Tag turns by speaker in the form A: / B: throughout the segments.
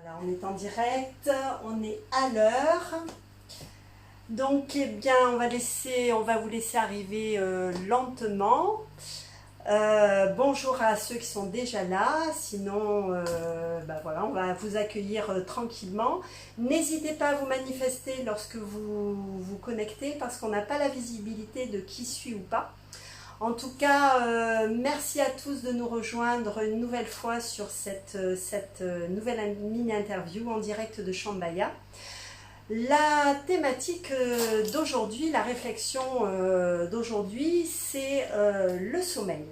A: Voilà, on est en direct, on est à l'heure. Donc, eh bien, on va vous laisser arriver lentement. Bonjour à ceux qui sont déjà là, sinon, voilà, on va vous accueillir tranquillement. N'hésitez pas à vous manifester lorsque vous vous connectez parce qu'on n'a pas la visibilité de qui suit ou pas. En tout cas, merci à tous de nous rejoindre une nouvelle fois sur cette nouvelle mini-interview en direct de Chambaya. La thématique d'aujourd'hui, la réflexion d'aujourd'hui, c'est le sommeil.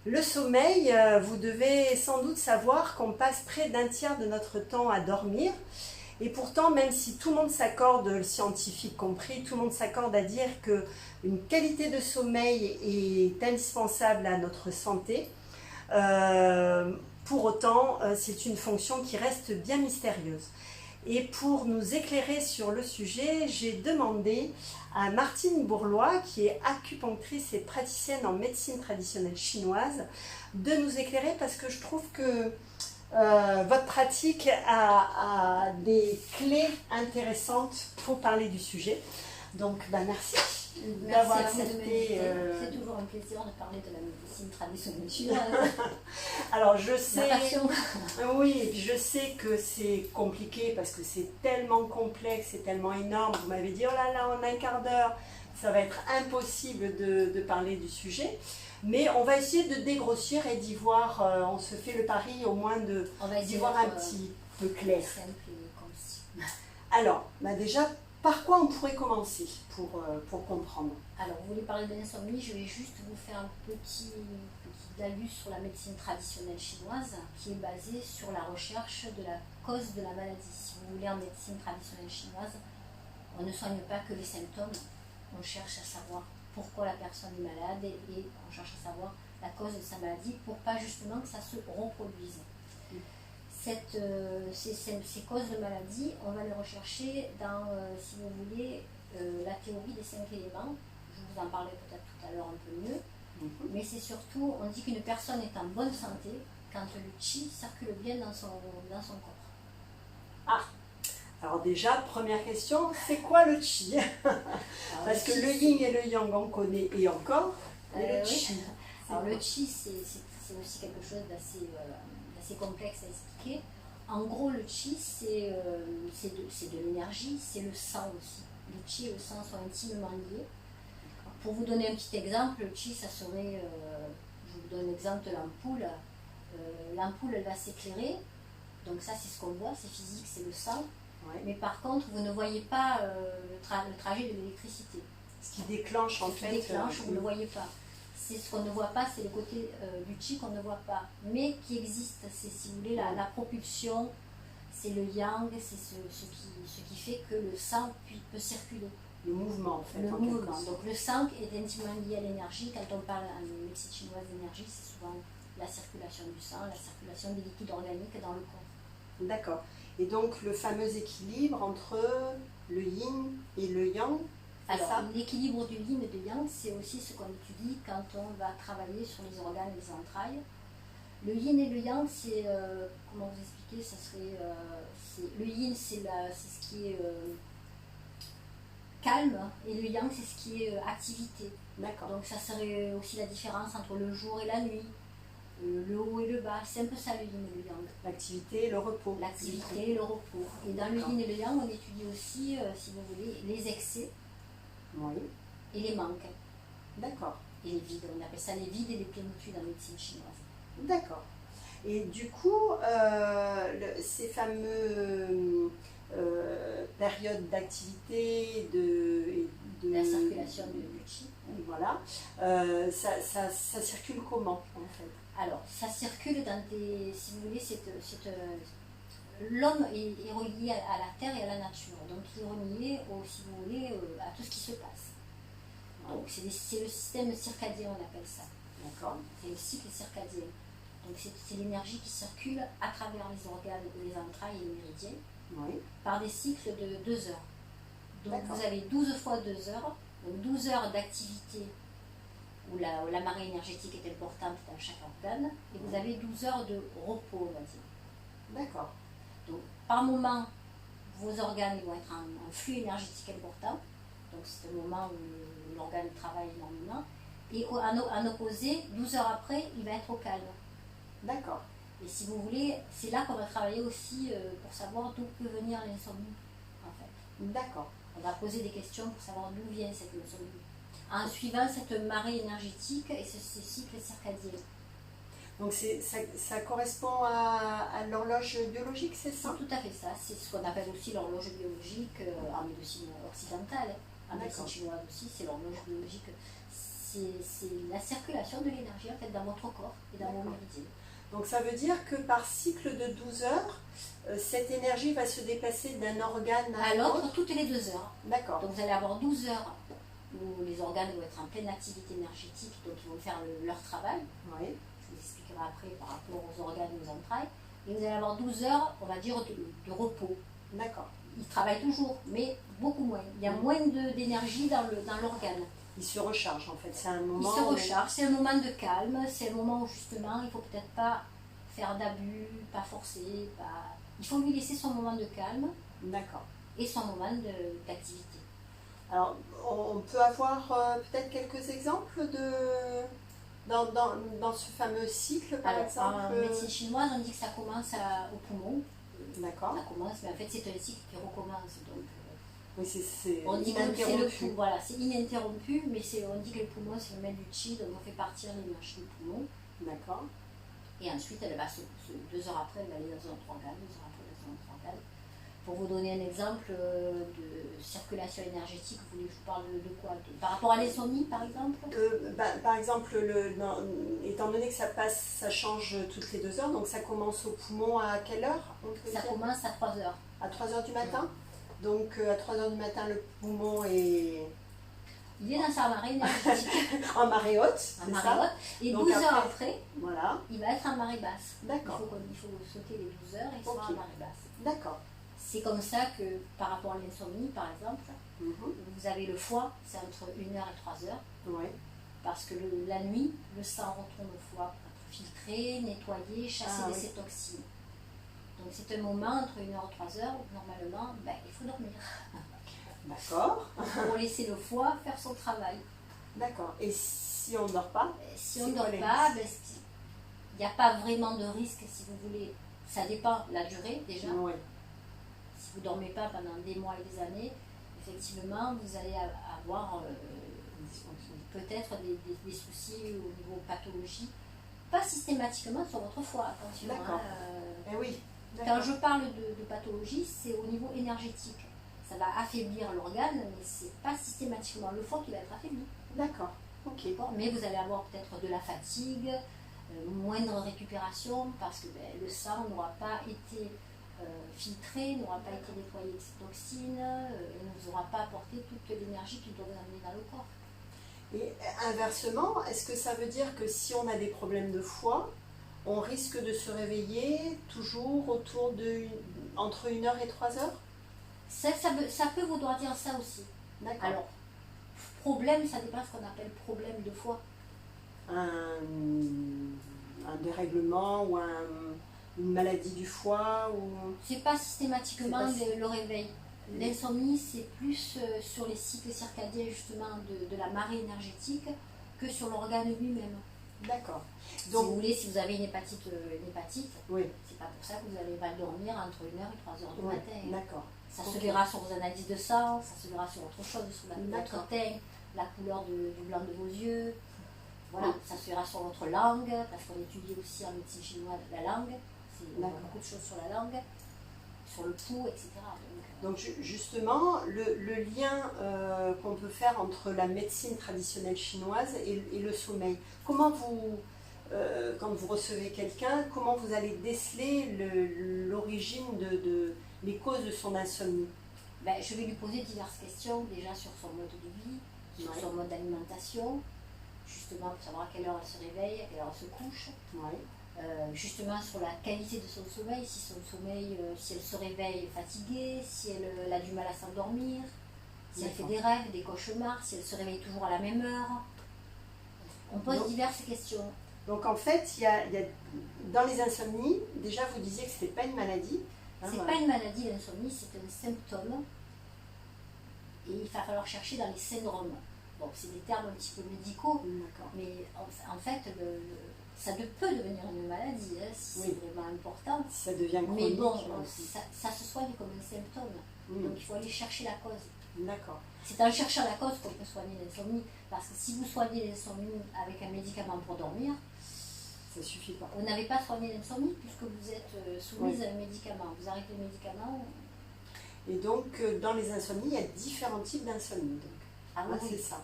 A: Le sommeil, vous devez sans doute savoir qu'on passe près d'un tiers de notre temps à dormir. Et pourtant, même si tout le monde s'accorde, le scientifique compris, tout le monde s'accorde à dire qu'une qualité de sommeil est indispensable à notre santé, pour autant, c'est une fonction qui reste bien mystérieuse. Et pour nous éclairer sur le sujet, j'ai demandé à Martine Bourlois, qui est acupunctrice et praticienne en médecine traditionnelle chinoise, de nous éclairer parce que je trouve que votre pratique a des clés intéressantes pour parler du sujet. Donc, merci d'avoir accepté.
B: C'est toujours un plaisir de parler de la médecine traditionnelle chinoise.
A: Alors, je sais.
B: La passion.
A: Oui, et puis je sais que c'est compliqué parce que c'est tellement complexe, c'est tellement énorme. Vous m'avez dit, oh là là, en un quart d'heure, ça va être impossible de parler du sujet. Mais on va essayer de dégrossir et d'y voir, on se fait le pari au moins d'y voir un petit peu clair.
B: Simple et concis.
A: Alors, déjà, par quoi on pourrait commencer pour comprendre?
B: Alors, vous voulez parler de l'insomnie, je vais juste vous faire un petit laïus sur la médecine traditionnelle chinoise qui est basée sur la recherche de la cause de la maladie. Si vous voulez, en médecine traditionnelle chinoise, on ne soigne pas que les symptômes, on cherche à savoir pourquoi la personne est malade et on cherche à savoir la cause de sa maladie pour pas justement que ça se reproduise. Ces causes de maladie, on va les rechercher dans, si vous voulez, la théorie des 5 éléments. Je vous en parlerai peut-être tout à l'heure un peu mieux. Mais c'est surtout, on dit qu'une personne est en bonne santé quand le qi circule bien dans son corps.
A: Ah, alors déjà, première question, c'est quoi le qi? Parce que le yin et le yang, on connaît et encore, mais le qi.
B: Alors le qi, c'est aussi quelque chose d'assez complexe à expliquer. En gros, le qi, c'est de l'énergie, c'est le sang aussi. Le qi et le sang sont intimement liés. Pour vous donner un petit exemple, le qi, ça serait, je vous donne l'exemple de l'ampoule. L'ampoule, elle va s'éclairer, donc ça c'est ce qu'on voit, c'est physique, c'est le sang.
A: Ouais.
B: Mais par contre, vous ne voyez pas le trajet de l'électricité.
A: Ce qui déclenche en fait.
B: Vous ne le voyez pas. C'est ce qu'on ne voit pas, c'est le côté du qi qu'on ne voit pas, mais qui existe. C'est, si vous voulez, la propulsion, c'est le yang, c'est ce qui fait que le sang peut circuler.
A: Le mouvement en fait.
B: Le mouvement. Donc le sang est intimement lié à l'énergie. Quand on parle en médecine chinoise d'énergie, c'est souvent la circulation du sang, la circulation des liquides organiques dans le corps.
A: D'accord. Et donc le fameux équilibre entre le yin et le yang.
B: Alors l'équilibre du yin et du yang, c'est aussi ce qu'on étudie quand on va travailler sur les organes et les entrailles. Le yin et le yang, c'est, comment vous expliquer, ça serait, le yin c'est ce qui est calme et le yang c'est ce qui est activité.
A: D'accord.
B: Donc ça serait aussi la différence entre le jour et la nuit. Le haut et le bas, c'est un peu ça le yin et le yang.
A: L'activité et le repos.
B: L'activité et le repos. Et dans le yin et le yang, on étudie aussi, si vous voulez, les excès et les manques.
A: D'accord.
B: Et les vides, on appelle ça les vides et les plénitudes en médecine chinoise.
A: D'accord. Et du coup, ces fameux périodes d'activité, de
B: la circulation du qi.
A: Voilà. Ça circule comment en fait?
B: Alors, ça circule dans des, si vous voulez, l'homme est relié à la terre et à la nature, donc il est relié, si vous voulez, à tout ce qui se passe. Donc c'est le système circadien, on appelle ça.
A: D'accord.
B: C'est le cycle circadien. Donc c'est l'énergie qui circule à travers les organes, les entrailles et les méridiens, par des cycles de 2 heures. Donc vous avez 12 fois 2 heures, donc 12 heures d'activité où la marée énergétique est importante dans chaque organe, et vous avez 12 heures de repos, on va dire.
A: D'accord.
B: Donc par moment, vos organes vont être en flux énergétique important, donc c'est un moment où l'organe travaille énormément, et en opposé, 12 heures après, il va être au calme.
A: D'accord.
B: Et si vous voulez, c'est là qu'on va travailler aussi pour savoir d'où peut venir l'insomnie, en fait.
A: D'accord.
B: On va poser des questions pour savoir d'où vient cette insomnie, en suivant cette marée énergétique et ce cycle circadien.
A: Donc ça correspond à l'horloge biologique, c'est ça?
B: C'est tout à fait ça. C'est ce qu'on appelle aussi l'horloge biologique en médecine occidentale. En médecine chinoise aussi, c'est l'horloge biologique. C'est la circulation de l'énergie en fait dans votre corps et dans vos méridiens.
A: Donc ça veut dire que par cycle de 12 heures, cette énergie va se déplacer d'un organe
B: à l'autre toutes les 2 heures.
A: D'accord.
B: Donc vous allez avoir 12 heures où les organes vont être en pleine activité énergétique, donc ils vont faire leur travail.
A: Oui.
B: Je vous expliquerai après par rapport aux organes et aux entrailles. Et vous allez avoir 12 heures, on va dire, de repos.
A: D'accord.
B: Ils travaillent toujours, mais beaucoup moins. Il y a moins d'énergie dans l'organe.
A: Il se recharge en fait, c'est un moment...
B: Il se recharge, c'est un moment de calme, c'est le moment où justement il ne faut peut-être pas faire d'abus, pas forcer, pas... Il faut lui laisser son moment de calme.
A: D'accord.
B: Et son moment d'activité.
A: Alors, on peut avoir peut-être quelques exemples dans ce fameux cycle, par exemple.
B: En médecine chinoise, on dit que ça commence au poumon.
A: D'accord.
B: Ça commence, mais en fait c'est un cycle qui recommence. Donc,
A: oui, c'est
B: on dit que
A: ininterrompu.
B: voilà, c'est ininterrompu, mais on dit que le poumon c'est le maître du chi, donc on fait partir l'énergie du poumon.
A: D'accord.
B: Et ensuite, elle va 2 heures après, elle va aller dans un autre organe, 2 heures après dans un autre organe. Pour vous donner un exemple de circulation énergétique, vous voulez que je vous parle de quoi? Par rapport à l'insomnie, par exemple?
A: Par exemple, étant donné que ça change toutes les 2 heures, donc ça commence au poumon à quelle heure?
B: Ça commence à 3 heures.
A: À 3 heures du matin? Donc à 3 heures du matin, le poumon est...
B: Il est dans sa marée énergétique.
A: En marée haute,
B: en marée haute. Et donc 12 heures après,
A: voilà.
B: Il va être en marée basse.
A: D'accord.
B: Il faut sauter les 12 heures et il sera en marée basse.
A: D'accord.
B: C'est comme ça que par rapport à l'insomnie, par exemple, vous avez le foie, c'est entre 1 heure et 3 heures.
A: Oui.
B: Parce que la nuit, le sang retourne au foie pour être filtré, nettoyé, chasser ces toxines. Donc c'est un moment entre 1 heure et 3 heures où normalement, il faut dormir.
A: D'accord.
B: Pour laisser le foie faire son travail.
A: D'accord. Et si on ne dort pas?
B: Si on ne dort pas, il n'y a pas vraiment de risque, si vous voulez. Ça dépend de la durée déjà.
A: Oui.
B: Si vous ne dormez pas pendant des mois et des années, effectivement, vous allez avoir peut-être des soucis au niveau pathologie. Pas systématiquement sur votre foie, attention.
A: D'accord. Eh oui.
B: Quand je parle de pathologie, c'est au niveau énergétique. Ça va affaiblir l'organe, mais ce n'est pas systématiquement le foie qui va être affaibli.
A: D'accord. Ok.
B: Mais vous allez avoir peut-être de la fatigue, moindre récupération, parce que le sang n'aura pas été filtré, n'aura pas été nettoyé de ces toxines, et ne vous aura pas apporté toute l'énergie qu'il doit vous amener dans le corps.
A: Et inversement, est-ce que ça veut dire que si on a des problèmes de foie, on risque de se réveiller toujours entre 1 heure et 3 heures?
B: Ça peut vouloir dire ça aussi.
A: D'accord.
B: Alors, problème, ça dépend de ce qu'on appelle problème de foie.
A: Un dérèglement ou une maladie du foie ou...
B: C'est pas systématiquement le réveil. L'insomnie, c'est plus sur les cycles circadiens justement de la marée énergétique que sur l'organe lui-même.
A: D'accord.
B: Donc, si vous voulez, si vous avez une hépatite,
A: oui.
B: c'est pas pour ça que vous allez mal dormir entre 1 heure et 3 heures du matin.
A: D'accord.
B: Ça se verra sur vos analyses de sang, ça se verra sur autre chose, sur votre teint, la couleur du blanc de vos yeux. Voilà, ça se verra sur votre langue, parce qu'on étudie aussi en médecine chinoise la langue. On voit beaucoup de choses sur la langue, sur le pouls, etc.
A: Donc justement, le lien qu'on peut faire entre la médecine traditionnelle chinoise et le sommeil. Comment quand vous recevez quelqu'un, comment vous allez déceler l'origine les causes de son insomnie?
B: Je vais lui poser diverses questions, déjà sur son mode de vie, sur son mode d'alimentation, justement pour savoir à quelle heure elle se réveille, à quelle heure elle se couche. Justement sur la qualité de son sommeil, si elle se réveille fatiguée, si elle a du mal à s'endormir, si elle fait des rêves, des cauchemars, si elle se réveille toujours à la même heure. On pose diverses questions.
A: Donc en fait, il y a, dans les insomnies, déjà vous disiez que ce n'était pas une maladie,
B: C'est pas une maladie, l'insomnie, c'est un symptôme. Et il va falloir chercher dans les syndromes. Bon, c'est des termes un petit peu médicaux, mais en fait, ça peut devenir une maladie, hein, si c'est vraiment important.
A: Si ça devient chronique.
B: Mais bon, ça se soigne comme un symptôme. Donc il faut aller chercher la cause.
A: D'accord.
B: C'est en cherchant la cause qu'on peut soigner l'insomnie. Parce que si vous soignez l'insomnie avec un médicament pour dormir,
A: ça ne suffit pas.
B: Vous n'avez pas soigné l'insomnie puisque vous êtes soumise à un médicament. Vous arrêtez le médicament.
A: Et donc, dans les insomnies, il y a différents types d'insomnie.
B: Ah oui,
A: c'est ça.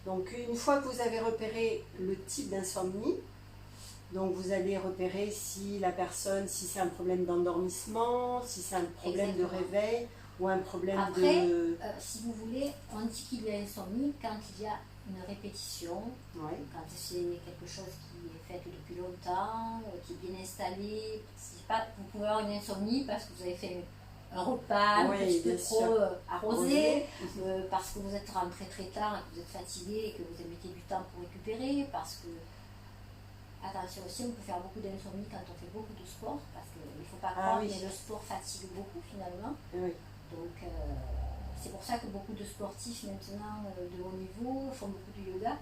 A: Donc, une fois que vous avez repéré le type d'insomnie, donc vous allez repérer si la personne, si c'est un problème d'endormissement, si c'est un problème de réveil ou un problème de...
B: si vous voulez, on dit qu'il y a insomnie quand il y a une répétition, quand c'est quelque chose qui est fait depuis longtemps, qui est bien installé. Vous pouvez avoir une insomnie parce que vous avez fait un repas un petit peu trop arrosé, parce que vous êtes rentré très tard et que vous êtes fatigué et que vous avez mis du temps pour récupérer, parce que, attention aussi, on peut faire beaucoup d'insomnie quand on fait beaucoup de sport, parce qu'il ne faut pas croire que le sport fatigue beaucoup finalement. Donc c'est pour ça que beaucoup de sportifs maintenant de haut niveau font beaucoup de yoga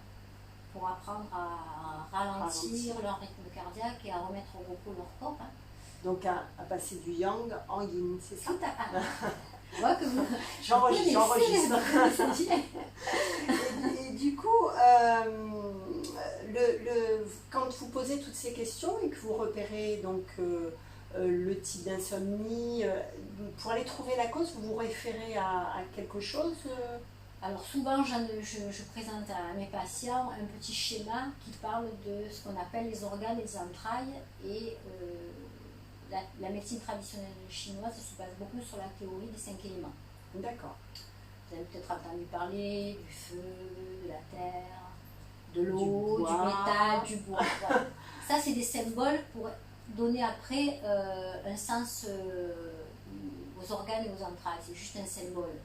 B: pour apprendre à ralentir leur rythme cardiaque et à remettre au repos leur corps.
A: Donc à passer du yang en yin, c'est ça?
B: Tout à fait. Je vois que vous...
A: J'enregistre. et du coup, quand vous posez toutes ces questions et que vous repérez donc le type d'insomnie, pour aller trouver la cause, vous vous référez à quelque chose?
B: Alors souvent, je présente à mes patients un petit schéma qui parle de ce qu'on appelle les organes et les entrailles, et la médecine traditionnelle chinoise se base beaucoup sur la théorie des 5 éléments.
A: D'accord.
B: Vous avez peut-être entendu parler du feu, de la terre, de l'eau, du métal, du bois. Voilà. Ça, c'est des symboles pour donner après un sens aux organes et aux entrailles. C'est juste un symbole.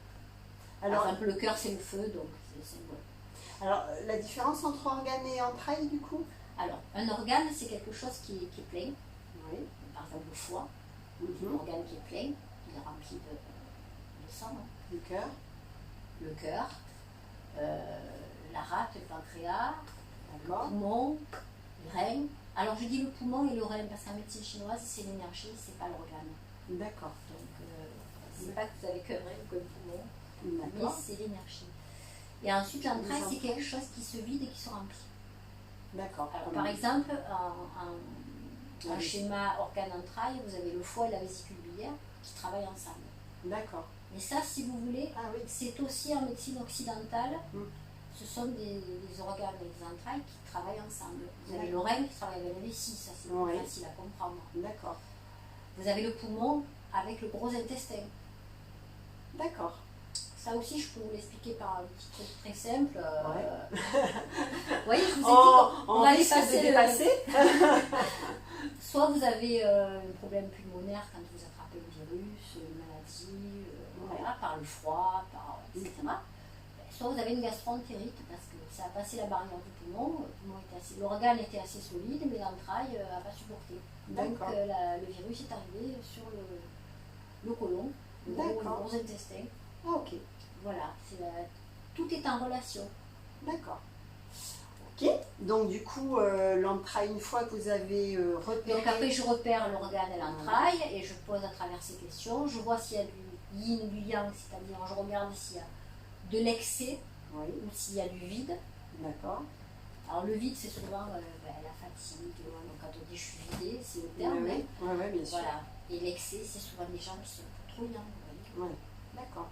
B: Alors, par exemple, le cœur, c'est le feu, donc c'est un symbole.
A: Alors, la différence entre organes et entrailles, du coup?
B: Alors, un organe, c'est quelque chose qui est plein. Oui. Par exemple, le foie, un organe qui est plein, il est rempli de sang.
A: Le cœur.
B: Le cœur, la rate, le pancréas, le poumon, le rein. Alors, je dis le poumon et le rein parce qu'en médecine chinoise, c'est l'énergie, c'est pas l'organe.
A: D'accord.
B: Donc, c'est pas que vous avez qu'un rein ou qu'un poumon. Mais c'est l'énergie. Et ensuite, l'entraille, c'est quelque chose qui se vide et qui se remplit.
A: D'accord.
B: Alors, par exemple, en schéma organe-entraille, vous avez le foie et la vésicule biliaire qui travaillent ensemble.
A: D'accord.
B: Mais ça, si vous voulez, c'est aussi en médecine occidentale, ce sont des organes et des entrailles qui travaillent ensemble. Vous avez le rein qui travaille avec la vessie, ça c'est plus facile à comprendre.
A: D'accord.
B: Vous avez le poumon avec le gros intestin.
A: D'accord.
B: Ça aussi, je peux vous l'expliquer par un petit truc très simple. Vous voyez, je vous ai dit qu'on va dépasser. Soit vous avez un problème pulmonaire quand vous attrapez le virus, une maladie, par le froid, etc. Soit vous avez une gastroentérite parce que ça a passé la barrière du poumon. L'organe était assez solide, mais l'entraille n'a pas supporté. Donc le virus est arrivé sur le côlon, le gros intestin.
A: Ah, ok.
B: Voilà, tout est en relation.
A: D'accord. Ok, donc du coup, l'entraille, une fois que vous avez repéré...
B: Donc après, je repère l'organe et l'entraille et je pose à travers ces questions. Je vois s'il y a du yin ou du yang, c'est-à-dire je regarde s'il y a de l'excès ou s'il y a du vide.
A: D'accord.
B: Alors le vide, c'est souvent la fatigue. Donc quand on dit je suis vidée, c'est le terme.
A: Oui, bien sûr.
B: Voilà. Et l'excès, c'est souvent des gens qui sont trop yang.
A: Oui, d'accord.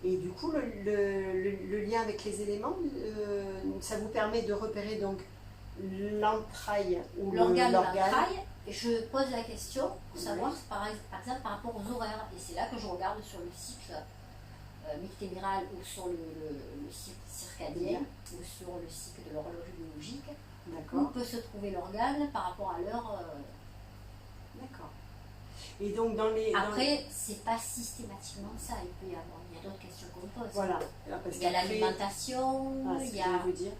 A: Et du coup, le lien avec les éléments, ça vous permet de repérer donc l'entraille ou
B: l'organe. L'entraille, et je pose la question pour savoir, par exemple, par rapport aux horaires. Et c'est là que je regarde sur le cycle mictémiral ou sur le cycle circadien ou sur le cycle de l'horloge biologique. Où peut se trouver l'organe par rapport à l'heure.
A: D'accord. Et donc
B: Après, c'est pas systématiquement ça. Il peut y avoir, il y a d'autres questions qu'on pose.
A: Voilà.
B: Il y a l'alimentation, il y a
A: dire.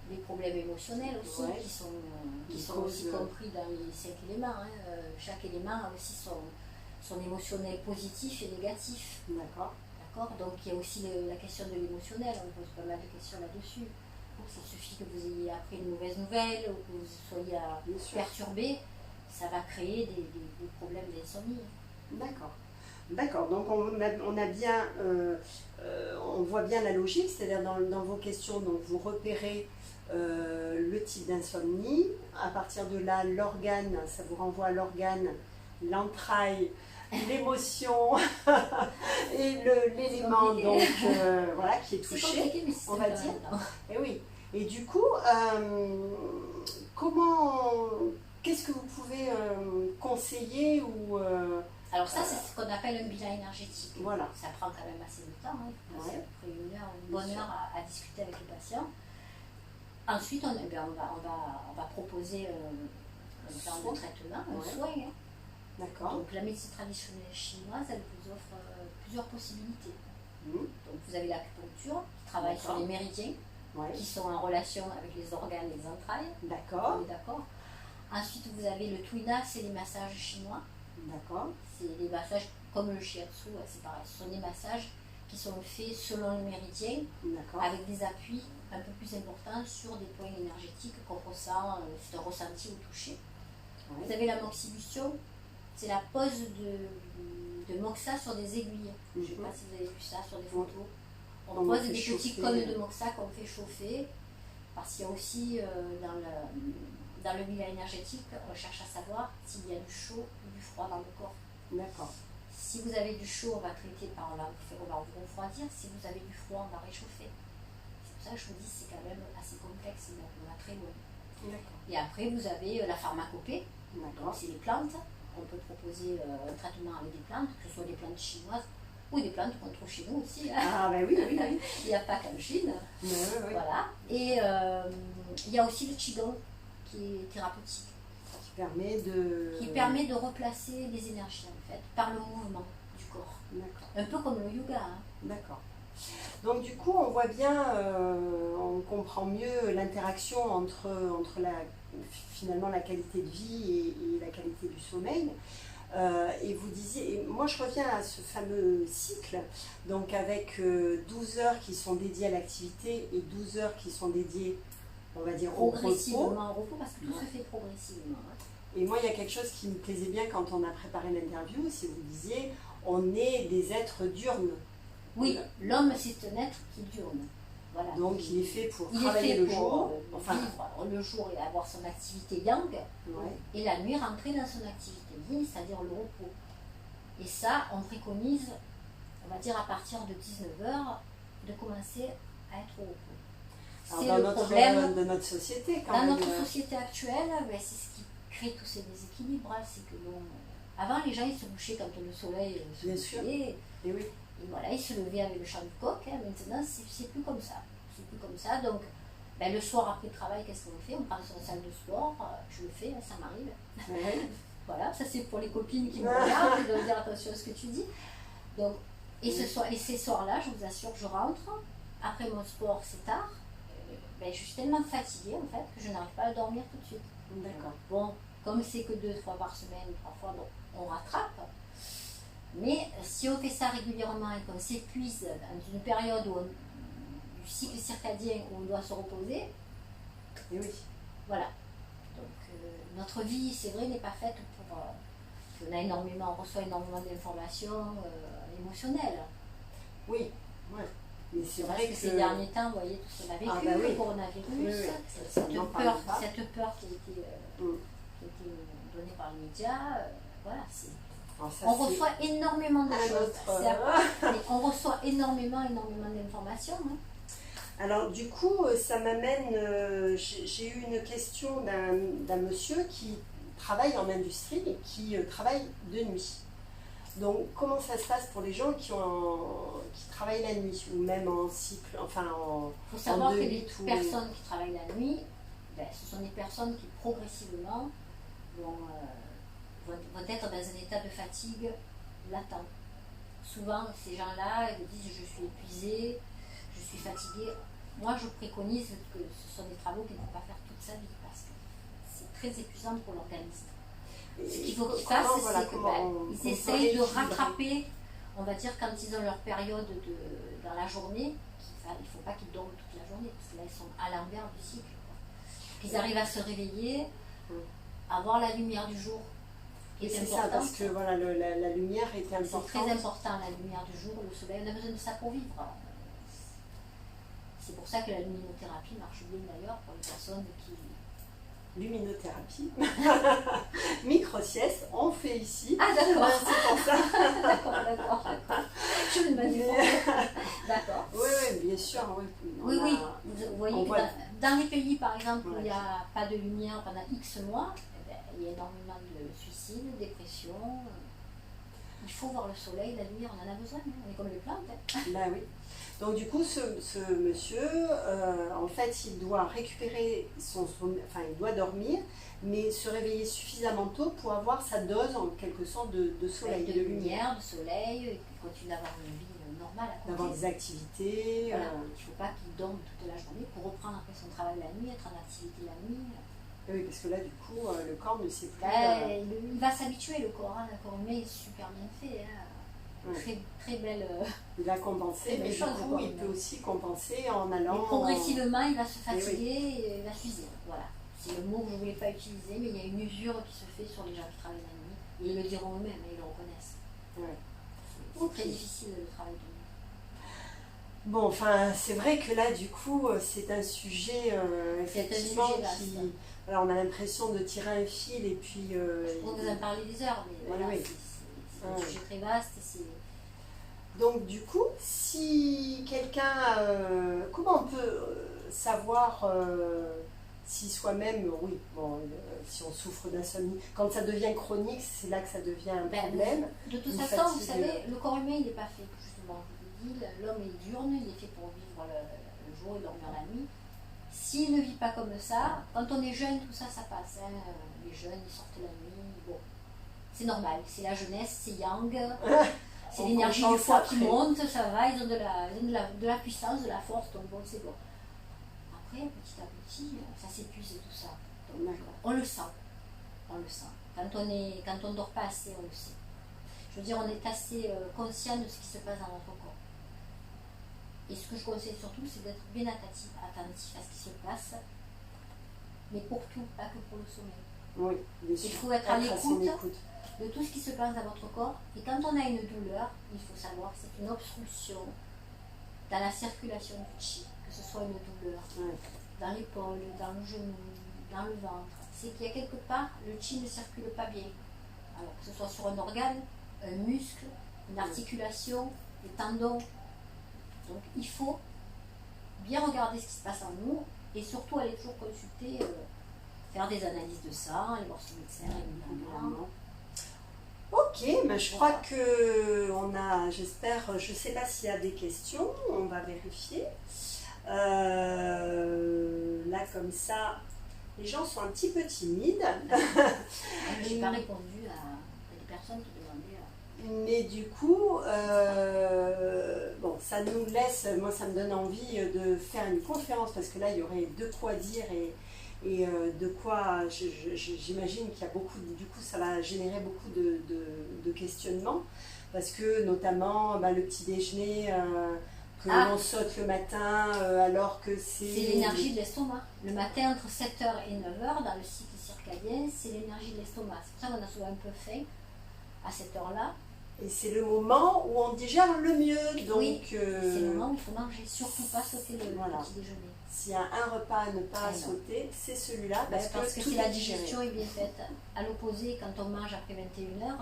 B: les problèmes émotionnels aussi qui sont aussi compris dans les 5 éléments. Chaque élément a aussi son émotionnel positif et négatif.
A: D'accord.
B: D'accord. Donc il y a aussi la question de l'émotionnel, on pose pas mal de questions là-dessus. Donc il suffit que vous ayez appris une mauvaise nouvelle ou que vous soyez perturbé, ça va créer des problèmes d'insomnie.
A: D'accord. D'accord, donc on a bien, on voit bien la logique, c'est-à-dire dans vos questions, donc vous repérez le type d'insomnie. À partir de là, l'organe, ça vous renvoie à l'organe, l'entraille, l'émotion et l'élément donc voilà qui est touché, on va dire. Et oui. Et du coup, qu'est-ce que vous pouvez conseiller ou
B: alors ça, c'est ce qu'on appelle un bilan énergétique.
A: Voilà.
B: Ça prend quand même assez de temps. Hein. Il faut passer à peu près une bonne heure à discuter avec le patient. Ensuite, on va proposer un plan de traitement, un soin. Hein.
A: D'accord.
B: Donc la médecine traditionnelle chinoise, elle vous offre plusieurs possibilités. Donc vous avez l'acupuncture qui travaille sur les méridiens, qui sont en relation avec les organes et les entrailles.
A: D'accord.
B: D'accord. Ensuite, vous avez le tuina, c'est les massages chinois.
A: D'accord.
B: C'est des massages comme le shiatsu, c'est pareil. Ce sont des massages qui sont faits selon les méridiens, avec des appuis un peu plus importants sur des points énergétiques qu'on ressent, c'est un ressenti au toucher. Vous avez la moxibustion, c'est la pose de moxa sur des aiguilles. Je ne sais pas si vous avez vu ça sur des photos. On pose des petits cônes de moxa qu'on fait chauffer, parce qu'il y a aussi dans le milieu énergétique, on cherche à savoir s'il y a du chaud ou du froid dans le corps.
A: D'accord.
B: Si vous avez du chaud, on va traiter on va vous refroidir. Si vous avez du froid, on va réchauffer. C'est pour ça que je vous dis c'est quand même assez complexe, on va très loin. Et après, vous avez la pharmacopée. C'est les plantes. On peut proposer un traitement avec des plantes, que ce soit des plantes chinoises ou des plantes qu'on trouve chez nous aussi. Hein.
A: Ah ben oui.
B: Il n'y a pas qu'en Chine. Voilà. Et il y a aussi le qigong qui est thérapeutique. Qui permet de replacer les énergies en fait, par le mouvement du corps. Un peu comme le yoga. Hein.
A: D'accord. Donc du coup, on voit bien, on comprend mieux l'interaction entre finalement la qualité de vie et la qualité du sommeil. Et vous disiez, et moi je reviens à ce fameux cycle, donc avec 12 heures qui sont dédiées à l'activité et 12 heures qui sont dédiées, on va dire, au repos.
B: Progressivement au repos, parce que tout se fait progressivement. Hein.
A: Et moi, il y a quelque chose qui me plaisait bien quand on a préparé l'interview, c'est que vous disiez, on est des êtres diurnes.
B: Oui, l'homme c'est un être qui diurne. Voilà.
A: Donc il est fait pour travailler le jour,
B: vivre le jour et avoir son activité yang, et la nuit rentrer dans son activité yin, c'est-à-dire le repos. Et ça, on préconise, on va dire à partir de 19h, de commencer à être au repos.
A: C'est le problème de notre société quand même.
B: Dans notre société actuelle, c'est ce qui crée tous ces déséquilibres. C'est que avant, les gens ils se couchaient quand le soleil se couchait.
A: Et oui.
B: Et voilà, ils se levaient avec le chant du coq. Hein. Maintenant, c'est plus comme ça. C'est plus comme ça. Donc, le soir après le travail, qu'est-ce qu'on fait? On prend son salle de sport. Je le fais, ça m'arrive. Voilà, ça c'est pour les copines qui me regardent. Je dois dire attention à ce que tu dis. Donc, et ces soirs-là, je vous assure, je rentre. Après mon sport, c'est tard. Je suis tellement fatiguée en fait que je n'arrive pas à dormir tout de suite.
A: D'accord.
B: Bon, comme c'est que 2 fois par semaine, 3 fois, donc on rattrape. Mais si on fait ça régulièrement et qu'on s'épuise dans une période du cycle circadien où on doit se reposer,
A: et oui.
B: Voilà. Donc notre vie, c'est vrai, n'est pas faite pour... on reçoit énormément d'informations émotionnelles.
A: Oui, ouais. Mais c'est vrai que
B: ces derniers temps, vous voyez tout ce qu'on a vécu, le coronavirus, cette peur qui a été donnée par les médias, voilà, on reçoit énormément de choses. On reçoit énormément d'informations. Hein.
A: Alors du coup, ça m'amène, j'ai eu une question d'un monsieur qui travaille en industrie et qui travaille de nuit. Donc comment ça se passe pour les gens qui travaillent la nuit ou même en cycle, enfin en...
B: Il faut savoir que les personnes qui travaillent la nuit, ce sont des personnes qui progressivement vont être dans un état de fatigue latent. Souvent, ces gens-là, ils disent je suis épuisé, je suis fatigué. Moi, je préconise que ce sont des travaux qu'il ne faut pas faire toute sa vie parce que c'est très épuisant pour l'organisme. Ce qu'il faut qu'ils fassent,
A: voilà,
B: c'est qu'ils essayent de rattraper, on va dire, quand ils ont leur période dans la journée, il ne faut pas qu'ils dorment toute la journée, parce que là, ils sont à l'envers du cycle. Qu'ils arrivent à se réveiller, avoir la lumière du jour.
A: Et c'est ça, parce que voilà, la lumière était importante.
B: C'est très important, la lumière du jour, le soleil, on a besoin de ça pour vivre. C'est pour ça que la luminothérapie marche bien d'ailleurs pour les personnes qui...
A: Luminothérapie, micro-sieste, on fait ici.
B: Ah d'accord,
A: c'est pour ça.
B: d'accord. Je me demande. D'accord.
A: Oui, bien sûr.
B: Oui, vous voyez que dans les pays par exemple où il n'y a pas de lumière pendant X mois, il y a énormément de suicides, dépression. Il faut voir le soleil, la lumière, on en a besoin, on est comme les plantes.
A: Bah oui. Donc du coup, ce monsieur, en fait, il doit récupérer son sommeil, enfin, il doit dormir, mais se réveiller suffisamment tôt pour avoir sa dose, en quelque sorte, de soleil,
B: de lumière, de soleil, et puis continuer d'avoir une vie normale à côté.
A: D'avoir des activités.
B: Voilà. Il ne faut pas qu'il dorme toute la journée pour reprendre après son travail la nuit, être en activité la nuit.
A: Oui, parce que là, du coup, le corps ne sait plus...
B: Il va s'habituer, le corps. Le corps humain est super bien fait. Hein. Très, très belle.
A: Il a compensé, mais du coup, il peut aussi compenser en allant.
B: Et progressivement, il va se fatiguer et il va s'user. Voilà. C'est le mot que je ne voulais pas utiliser, mais il y a une usure qui se fait sur les gens qui travaillent la nuit. Et ils le diront eux-mêmes, et ils le reconnaissent.
A: Ouais.
B: C'est très difficile le travail de nuit.
A: Bon, enfin, c'est vrai que là, du coup, c'est un sujet effectivement qui. Voilà, on a l'impression de tirer un fil et puis.
B: Je pourrais vous en parler des heures, mais voilà, c'est un sujet très vaste.
A: Donc, du coup, si quelqu'un. Comment on peut savoir si soi-même. Oui, bon, si on souffre d'insomnie. Quand ça devient chronique, c'est là que ça devient un problème.
B: De toute façon, vous savez, le corps humain, il n'est pas fait, justement. Je vous l'ai dit, l'homme est diurne, il est fait pour vivre le jour et dormir la nuit. S'il ne vit pas comme ça, quand on est jeune, tout ça, ça passe. Hein. Les jeunes, ils sortent la nuit. Bon, c'est normal. C'est la jeunesse, c'est yang. C'est l'énergie du foie qui monte, ça va. Ils ont de la puissance, de la force, donc bon, c'est bon. Après, petit à petit, ça s'épuise tout ça. Donc, on le sent. On le sent. Quand on ne dort pas assez, on le sait. Je veux dire, on est assez conscient de ce qui se passe dans notre corps. Et ce que je conseille surtout, c'est d'être bien attentif à ce qui se passe, mais pour tout, pas que pour le sommeil.
A: Oui, bien sûr.
B: Il faut être à l'écoute de tout ce qui se passe dans votre corps. Et quand on a une douleur, il faut savoir que c'est une obstruction dans la circulation du chi, que ce soit une douleur dans l'épaule, dans le genou, dans le ventre. C'est qu'il y a quelque part, le chi ne circule pas bien. Alors que ce soit sur un organe, un muscle, une articulation, des tendons. Donc il faut bien regarder ce qui se passe en nous et surtout aller toujours consulter, faire des analyses de sang, aller voir son médecin régulièrement.
A: Ok, mais je crois que on a, j'espère, je ne sais pas s'il y a des questions, on va vérifier. Là comme ça, les gens sont un petit peu timides.
B: Je n'ai pas répondu à des personnes qui demandaient.
A: Mais du coup, bon, ça nous laisse, moi ça me donne envie de faire une conférence parce que là il y aurait de quoi dire et de quoi, j'imagine qu'il y a beaucoup, du coup ça va générer beaucoup de questionnements parce que notamment le petit déjeuner que l'on saute le matin alors que c'est...
B: C'est l'énergie de l'estomac. Le matin entre 7h et 9h dans le cycle circadien, c'est l'énergie de l'estomac. C'est pour ça qu'on a souvent un peu faim à cette heure-là.
A: Et c'est le moment où on digère le mieux. Donc,
B: oui, c'est le moment où il faut manger, surtout pas sauter le petit déjeuner.
A: S'il y a un repas à ne pas sauter, c'est celui-là.
B: Parce que si la digestion est bien faite. À l'opposé, quand on mange après 21h,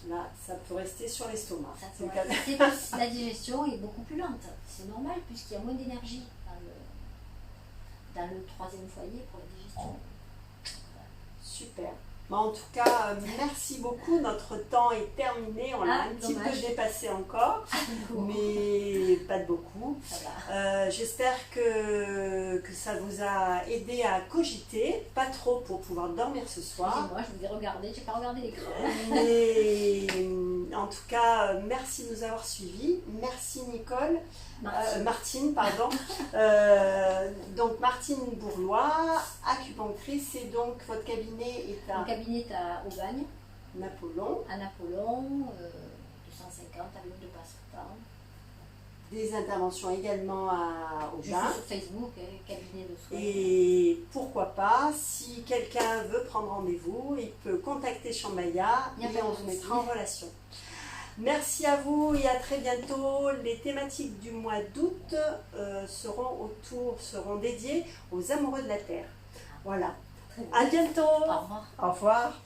A: là, ça peut rester sur l'estomac.
B: La digestion est beaucoup plus lente. C'est normal puisqu'il y a moins d'énergie dans le troisième foyer pour la digestion.
A: Super. En tout cas, merci beaucoup. Notre temps est terminé. On l'a un petit peu dépassé encore, mais pas de beaucoup. J'espère que ça vous a aidé à cogiter, pas trop pour pouvoir dormir ce soir.
B: Moi, je vous ai regardé, j'ai pas regardé l'écran.
A: Mais en tout cas, merci de nous avoir suivis. Merci Nicole. Martine, pardon. Donc Martine Bourlois, acupunctrice, et donc votre cabinet est à...
B: Mon cabinet est à Aubagne.
A: Napoléon.
B: À Napoléon, 250 avenue de Passepartout.
A: Des interventions également à
B: Je suis
A: Aubagne.
B: sur Facebook, cabinet de soins.
A: Et pourquoi pas, si quelqu'un veut prendre rendez-vous, il peut contacter Chambaya et on vous mettra en relation. Merci à vous et à très bientôt. Les thématiques du mois d'août seront dédiées aux amoureux de la Terre. Voilà. À bientôt.
B: Au revoir.
A: Au revoir.